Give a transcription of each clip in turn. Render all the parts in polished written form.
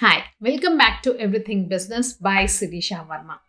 Hi, welcome back to Everything Business by SIRISHA VARMA.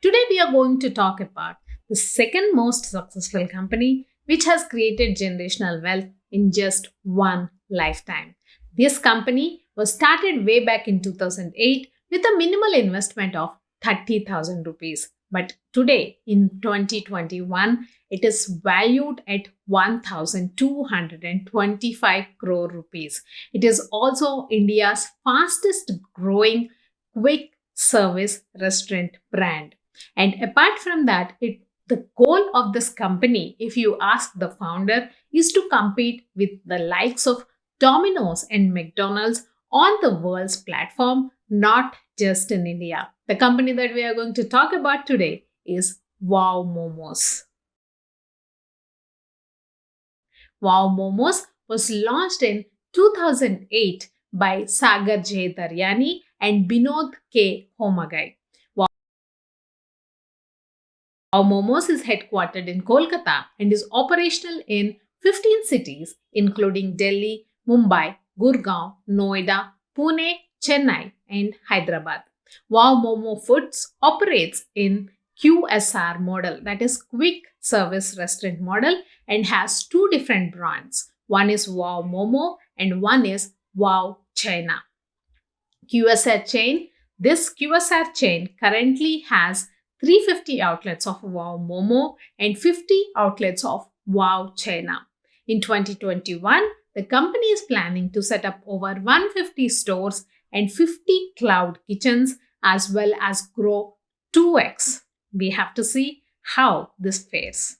Today we are going to talk about the second most successful company which has created generational wealth in just one lifetime. This company was started way back in 2008 with a minimal investment of 30,000 rupees. But today in 2021, it is valued at 1,225 crore rupees. It is also India's fastest growing quick service restaurant brand. And apart from that, the goal of this company, if you ask the founder, is to compete with the likes of Domino's and McDonald's on the world's platform, not just in India. The company that we are going to talk about today is Wow Momos. Wow Momos was launched in 2008 by Sagar J, Daryani and Binod K, Homagai. Wow Momos is headquartered in Kolkata and is operational in 15 cities, including Delhi, Mumbai, Gurgaon, Noida, Pune, Chennai, and Hyderabad. Wow Momo Foods operates in QSR model, that is quick service restaurant model, and has two different brands. One is Wow Momo and one is Wow China. QSR chain. This QSR chain currently has 350 outlets of Wow Momo and 50 outlets of Wow China. In 2021, the company is planning to set up over 150 stores and 50 cloud kitchens as well as grow 2x. We have to see how this fares.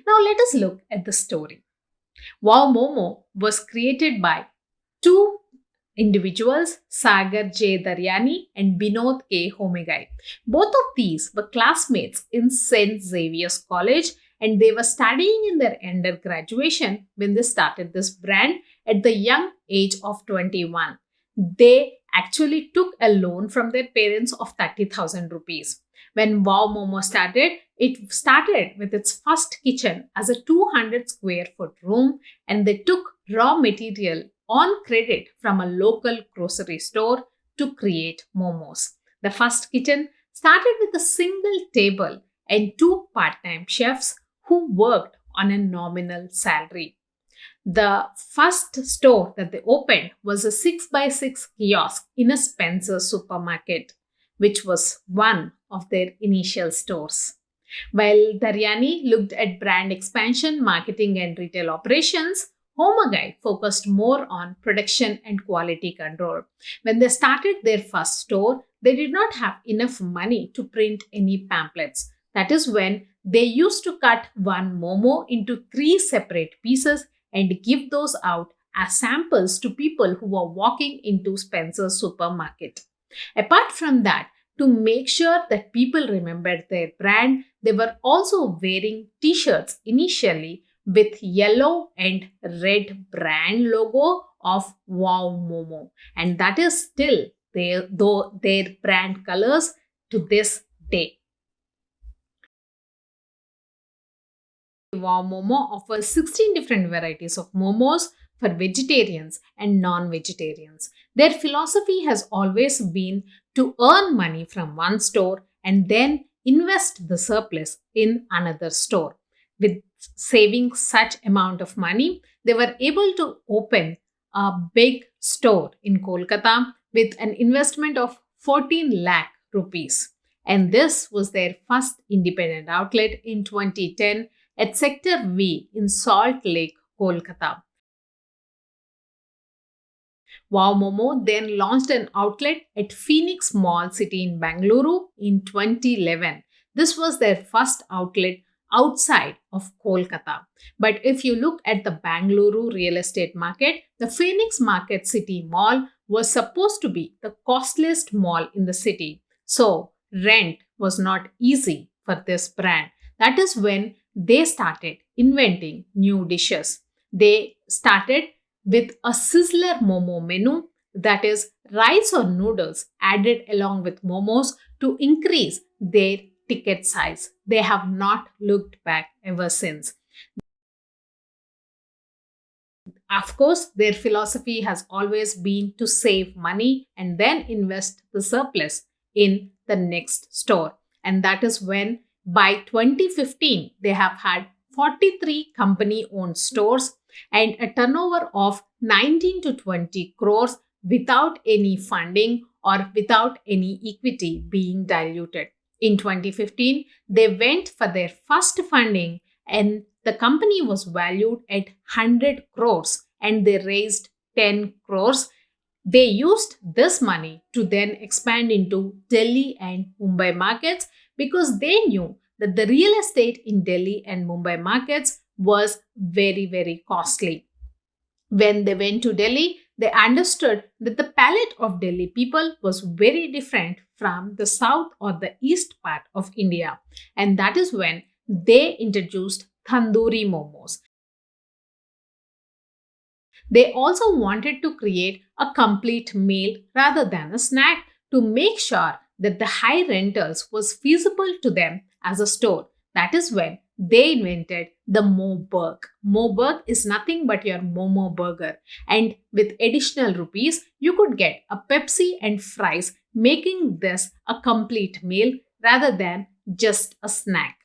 Now let us look at the story. Wow Momo was created by two individuals, Sagar J. Daryani and Binod K. Homagai. Both of these were classmates in St. Xavier's College and they were studying in their undergraduation when they started this brand at the young age of 21. They actually took a loan from their parents of 30,000 rupees. When Wow Momo started, it started with its first kitchen as a 200 square foot room and they took raw material on credit from a local grocery store to create momos. The first kitchen started with a single table and two part time chefs who worked on a nominal salary. The first store that they opened was a 6 by 6 kiosk in a Spencer's supermarket, which was one of their initial stores. While Daryani looked at brand expansion, marketing, and retail operations, Homagai focused more on production and quality control. When they started their first store, they did not have enough money to print any pamphlets. That is when they used to cut one momo into three separate pieces and give those out as samples to people who were walking into Spencer's supermarket. Apart from that, to make sure that people remembered their brand, they were also wearing t shirts initially with yellow and red brand logo of Wow Momo. And that is still their brand colors to this day. Wow Momo offers 16 different varieties of momos for vegetarians and non vegetarians. Their philosophy has always been to earn money from one store and then invest the surplus in another store. With saving such amount of money, they were able to open a big store in Kolkata with an investment of 14 lakh rupees. And this was their first independent outlet in 2010 at Sector V in Salt Lake, Kolkata. Wow Momo then launched an outlet at Phoenix Mall City in Bangalore in 2011. This was their first outlet outside of Kolkata. But if you look at the Bangalore real estate market, the Phoenix Market City Mall was supposed to be the costliest mall in the city. So, rent was not easy for this brand. That is when they started inventing new dishes. They started with a sizzler momo menu, that is rice or noodles added along with momos to increase their ticket size. They have not looked back ever since. of course, their philosophy has always been to save money and then invest the surplus in the next store. And that is when by 2015, they have had 43 company owned stores and a turnover of 19 to 20 crores without any funding or without any equity being diluted. In 2015, they went for their first funding and the company was valued at 100 crores and they raised 10 crores. They used this money to then expand into Delhi and Mumbai markets because they knew that the real estate in Delhi and Mumbai markets was very, very costly. When they went to Delhi, they understood that the palate of Delhi people was very different from the south or the east part of India. And that is when they introduced tandoori momos. They also wanted to create a complete meal rather than a snack to make sure that the high rentals was feasible to them as a store. That is when they invented the MoBurg. MoBurg is nothing but your Momo burger. And with additional rupees, you could get a Pepsi and fries, making this a complete meal rather than just a snack.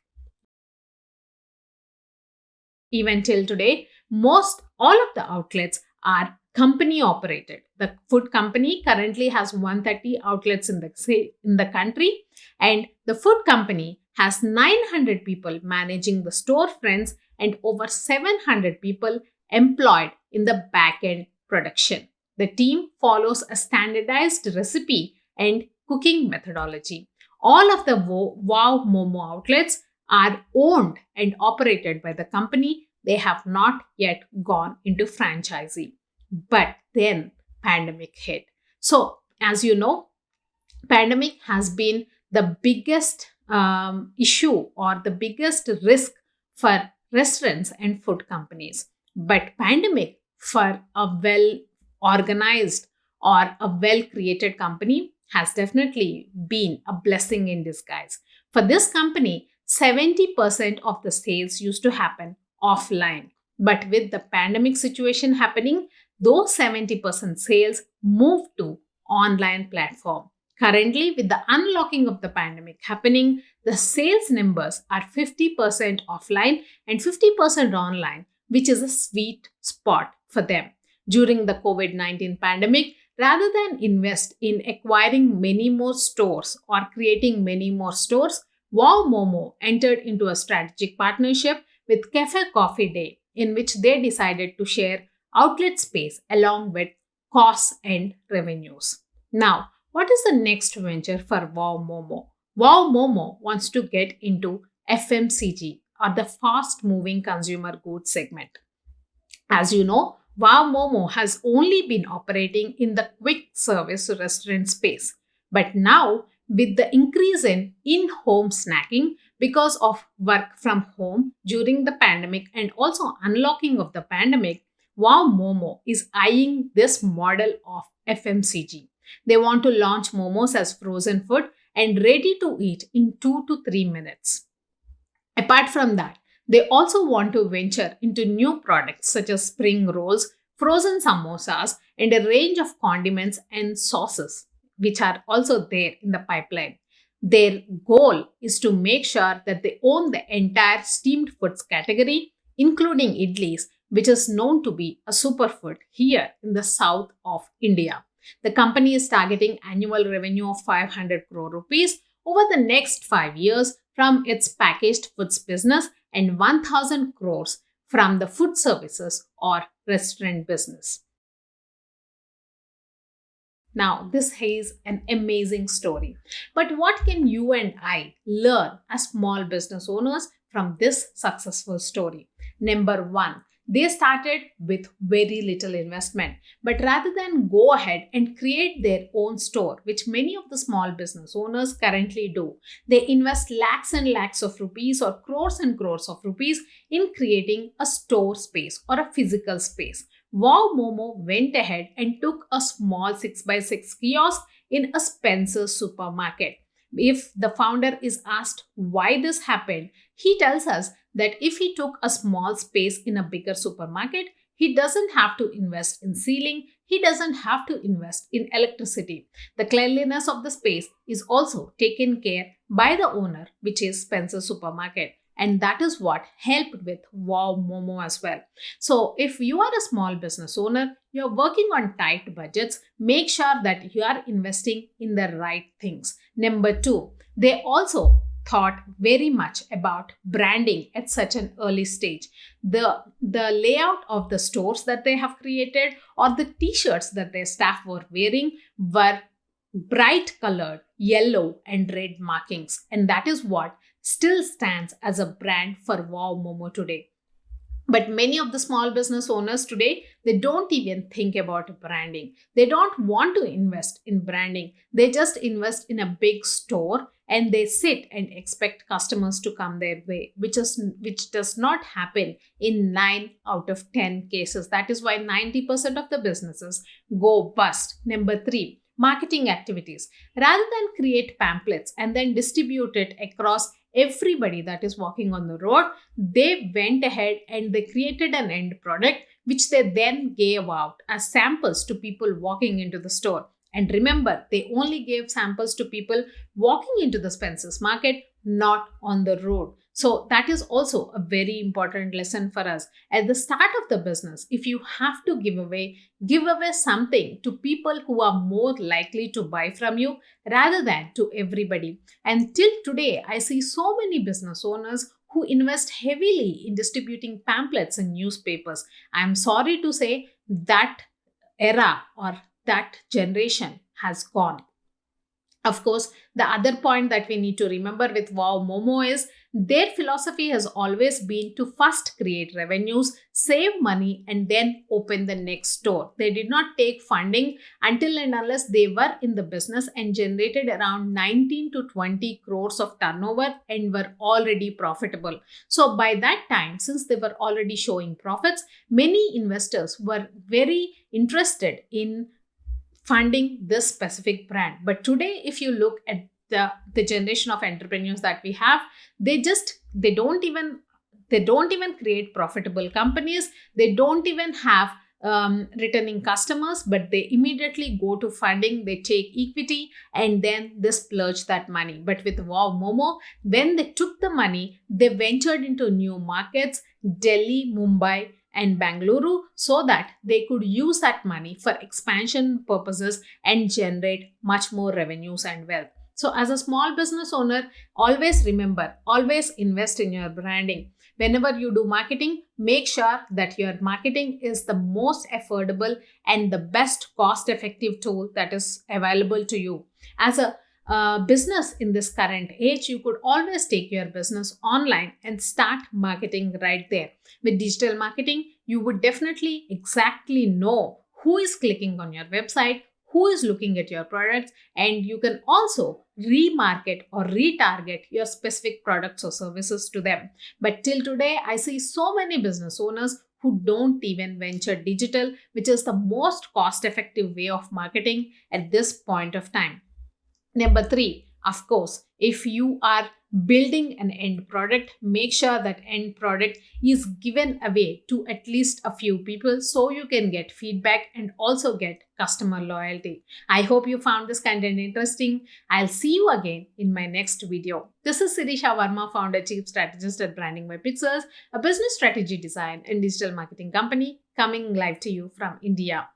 Even till today, most all of the outlets are company operated. The food company currently has 130 outlets in the country, and the food company has 900 people managing the storefronts and over 700 people employed in the back-end production. The team follows a standardized recipe and cooking methodology. All of the Wow Momo outlets are owned and operated by the company. They have not yet gone into franchisee. But then pandemic hit. So as you know, pandemic has been the biggest issue or the biggest risk for restaurants and food companies. But pandemic for a well organized or a well created company has definitely been a blessing in disguise. For this company, 70% of the sales used to happen offline. But with the pandemic situation happening, those 70% sales moved to online platform. Currently, with the unlocking of the pandemic happening, the sales numbers are 50% offline and 50% online, which is a sweet spot for them. During the COVID-19 pandemic, rather than invest in acquiring many more stores or creating many more stores, Wow Momo entered into a strategic partnership with Cafe Coffee Day, in which they decided to share outlet space along with costs and revenues. Now, what is the next venture for Wow Momo? Wow Momo wants to get into FMCG or the fast moving consumer goods segment. As you know, Wow Momo has only been operating in the quick service restaurant space. But now, with the increase in home snacking because of work from home during the pandemic and also unlocking of the pandemic, Wow Momo is eyeing this model of FMCG. They want to launch momos as frozen food and ready to eat in 2 to 3 minutes. Apart from that, they also want to venture into new products such as spring rolls, frozen samosas, and a range of condiments and sauces, which are also there in the pipeline. Their goal is to make sure that they own the entire steamed foods category, including idlis, which is known to be a superfood here in the south of India. The company is targeting annual revenue of 500 crore rupees over the next 5 years from its packaged foods business and 1000 crores from the food services or restaurant business. Now, this is an amazing story. But what can you and I learn as small business owners from this successful story? Number one, they started with very little investment, but rather than go ahead and create their own store, which many of the small business owners currently do, they invest lakhs and lakhs of rupees or crores and crores of rupees in creating a store space or a physical space. Wow Momo went ahead and took a small 6x6 kiosk in a Spencer's supermarket. If the founder is asked why this happened, he tells us that if he took a small space in a bigger supermarket, He doesn't have to invest in ceiling. He doesn't have to invest in electricity. The cleanliness of the space is also taken care by the owner, which is Spencer Supermarket. And that is what helped with Wow Momo as well. So if you are a small business owner, you're working on tight budgets, make sure that you are investing in the right things. Number two, they also thought very much about branding at such an early stage. The layout of the stores that they have created or the t-shirts that their staff were wearing were bright colored yellow and red markings, and that is what still stands as a brand for Wow Momo today. But many of the small business owners today, they don't even think about branding. They don't want to invest in branding. They just invest in a big store and they sit and expect customers to come their way, which does not happen in 9 out of 10 cases. That is why 90% of the businesses go bust. Number 3, marketing activities. Rather than create pamphlets and then distribute it across everybody that is walking on the road, they went ahead and they created an end product which they then gave out as samples to people walking into the store. And remember, they only gave samples to people walking into the Spencer's Market, not on the road. So that is also a very important lesson for us. At the start of the business, if you have to give away something to people who are more likely to buy from you rather than to everybody. And till today, I see so many business owners who invest heavily in distributing pamphlets and newspapers. I'm sorry to say that era or that generation has gone. Of course, the other point that we need to remember with Wow Momo is their philosophy has always been to first create revenues, save money, and then open the next store. They did not take funding until and unless they were in the business and generated around 19 to 20 crores of turnover and were already profitable. So by that time, since they were already showing profits, many investors were very interested in funding this specific brand. But today, if you look at the generation of entrepreneurs that we have, they don't even create profitable companies. They don't even have returning customers, but they immediately go to funding. They take equity and then they splurge that money. But with Wow Momo, when they took the money, they ventured into new markets, Delhi, Mumbai, and Bangalore, so that they could use that money for expansion purposes and generate much more revenues and wealth. So as a small business owner, always remember, always invest in your branding. Whenever you do marketing, make sure that your marketing is the most affordable and the best cost-effective tool that is available to you. As a business in this current age, you could always take your business online and start marketing right there. With digital marketing, you would definitely exactly know who is clicking on your website, who is looking at your products, and you can also remarket or retarget your specific products or services to them. But till today, I see so many business owners who don't even venture digital, which is the most cost-effective way of marketing at this point of time. Number 3, of course, if you are building an end product, make sure that end product is given away to at least a few people so you can get feedback and also get customer loyalty. I hope you found this content interesting. I'll see you again in my next video. This is SIRISHA VARMA, founder, chief strategist at Branding by Pixels, a business strategy design and digital marketing company coming live to you from India.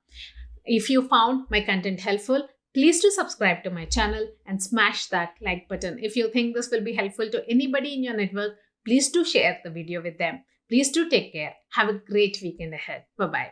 If you found my content helpful, please do subscribe to my channel and smash that like button. If you think this will be helpful to anybody in your network, please do share the video with them. Please do take care. Have a great weekend ahead. Bye-bye.